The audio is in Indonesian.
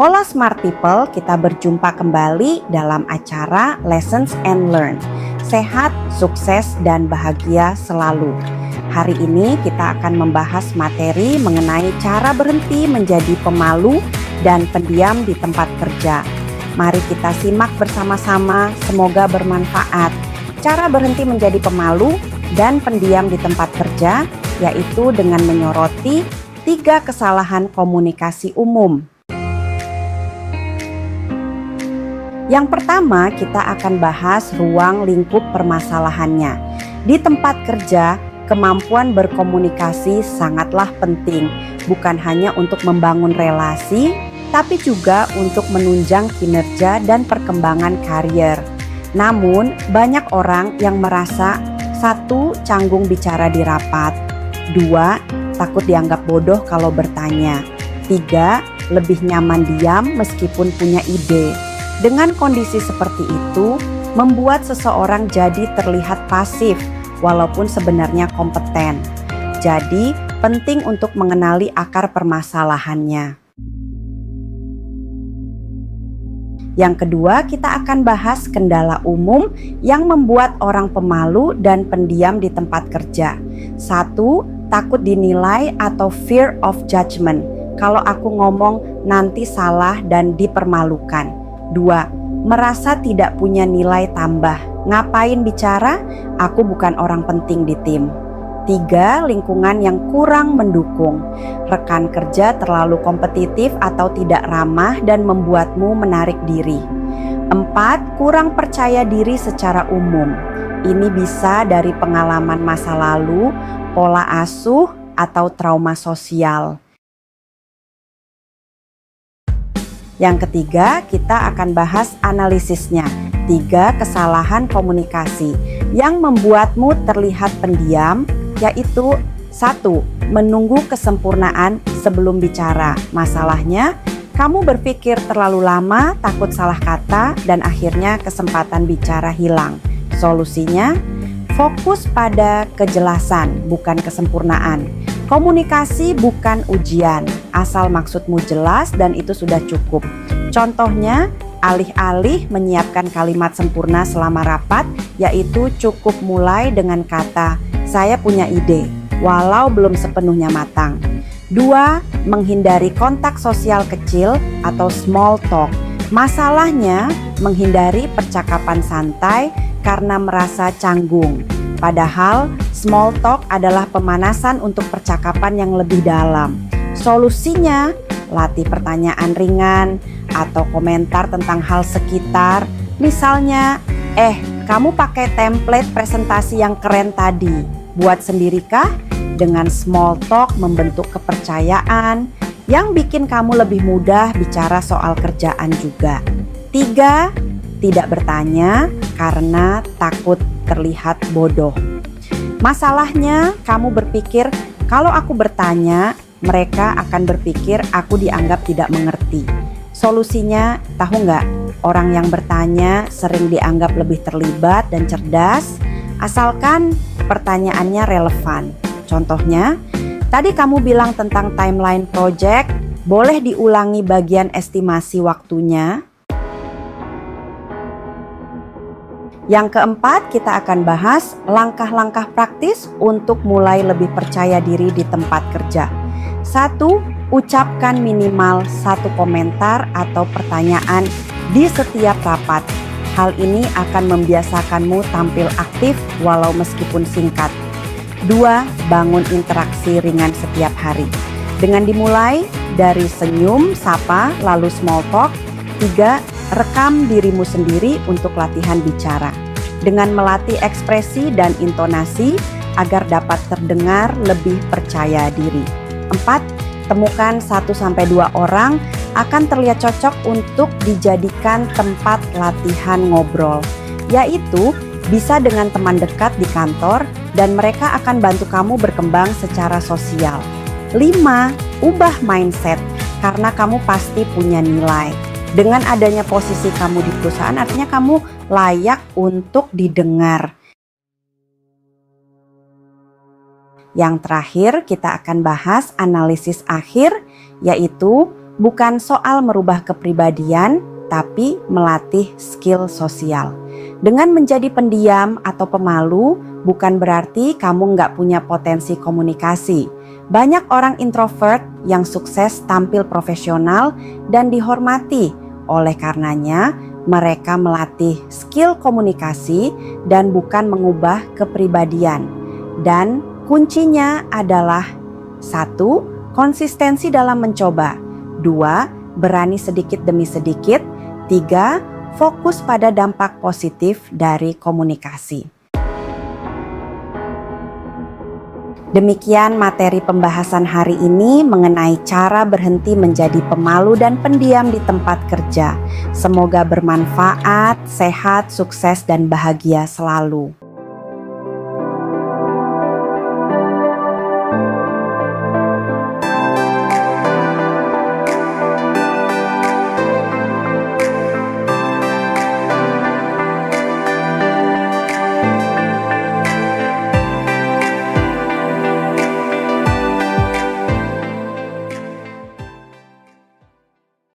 Hola Smart People, kita berjumpa kembali dalam acara Lessons and Learn. Sehat, sukses, dan bahagia selalu. Hari ini kita akan membahas materi mengenai cara berhenti menjadi pemalu dan pendiam di tempat kerja. Mari kita simak bersama-sama, semoga bermanfaat. Cara berhenti menjadi pemalu dan pendiam di tempat kerja, yaitu dengan menyoroti 3 kesalahan komunikasi umum. Yang pertama, kita akan bahas ruang lingkup permasalahannya. Di tempat kerja, kemampuan berkomunikasi sangatlah penting, bukan hanya untuk membangun relasi, tapi juga untuk menunjang kinerja dan perkembangan karier. Namun, banyak orang yang merasa 1. Canggung bicara di rapat, 2. Takut dianggap bodoh kalau bertanya, 3. Lebih nyaman diam meskipun punya ide. Dengan kondisi seperti itu, membuat seseorang jadi terlihat pasif walaupun sebenarnya kompeten. Jadi, penting untuk mengenali akar permasalahannya. Yang kedua, kita akan bahas kendala umum yang membuat orang pemalu dan pendiam di tempat kerja. 1. Takut dinilai atau fear of judgment. Kalau aku ngomong nanti salah dan dipermalukan. 2. Merasa tidak punya nilai tambah. Ngapain bicara? Aku bukan orang penting di tim. 3. Lingkungan yang kurang mendukung. Rekan kerja terlalu kompetitif atau tidak ramah dan membuatmu menarik diri. 4. Kurang percaya diri secara umum. Ini bisa dari pengalaman masa lalu, pola asuh, atau trauma sosial. Yang ketiga, kita akan bahas analisisnya. 3 kesalahan komunikasi yang membuatmu terlihat pendiam, yaitu 1. Menunggu kesempurnaan sebelum bicara. Masalahnya, kamu berpikir terlalu lama, takut salah kata, dan akhirnya kesempatan bicara hilang. Solusinya, fokus pada kejelasan, bukan kesempurnaan. Komunikasi bukan ujian, asal maksudmu jelas dan itu sudah cukup. Contohnya, alih-alih menyiapkan kalimat sempurna selama rapat, yaitu cukup mulai dengan kata, "Saya punya ide," walau belum sepenuhnya matang. 2. Menghindari kontak sosial kecil atau small talk. Masalahnya, menghindari percakapan santai karena merasa canggung. Padahal, small talk adalah pemanasan untuk percakapan yang lebih dalam. Solusinya, latih pertanyaan ringan atau komentar tentang hal sekitar. Misalnya, kamu pakai template presentasi yang keren tadi. Buat sendirikah? Dengan small talk membentuk kepercayaan yang bikin kamu lebih mudah bicara soal kerjaan juga. 3. Tidak bertanya karena takut terlihat bodoh. Masalahnya, kamu berpikir kalau aku bertanya, mereka akan berpikir aku dianggap tidak mengerti. Solusinya, tahu nggak? Orang yang bertanya sering dianggap lebih terlibat dan cerdas, asalkan pertanyaannya relevan. Contohnya, tadi kamu bilang tentang timeline project, boleh diulangi bagian estimasi waktunya? Yang keempat, kita akan bahas langkah-langkah praktis untuk mulai lebih percaya diri di tempat kerja. 1. Ucapkan minimal 1 komentar atau pertanyaan di setiap rapat. Hal ini akan membiasakanmu tampil aktif walau meskipun singkat. 2. Bangun interaksi ringan setiap hari. Dengan dimulai dari senyum, sapa, lalu small talk. 3. Rekam dirimu sendiri untuk latihan bicara. Dengan melatih ekspresi dan intonasi agar dapat terdengar lebih percaya diri. 4. Temukan 1-2 orang akan terlihat cocok untuk dijadikan tempat latihan ngobrol. Yaitu bisa dengan teman dekat di kantor dan mereka akan bantu kamu berkembang secara sosial. 5. Ubah mindset karena kamu pasti punya nilai. Dengan adanya posisi kamu di perusahaan artinya kamu layak untuk didengar. Yang terakhir kita akan bahas analisis akhir, yaitu bukan soal merubah kepribadian, tapi melatih skill sosial. Dengan menjadi pendiam atau pemalu, bukan berarti kamu nggak punya potensi komunikasi. Banyak orang introvert yang sukses tampil profesional dan dihormati. Oleh karenanya, mereka melatih skill komunikasi dan bukan mengubah kepribadian. Dan kuncinya adalah 1. Konsistensi dalam mencoba. 2. Berani sedikit demi sedikit. 3. Fokus pada dampak positif dari komunikasi. Demikian materi pembahasan hari ini mengenai cara berhenti menjadi pemalu dan pendiam di tempat kerja. Semoga bermanfaat, sehat, sukses, dan bahagia selalu.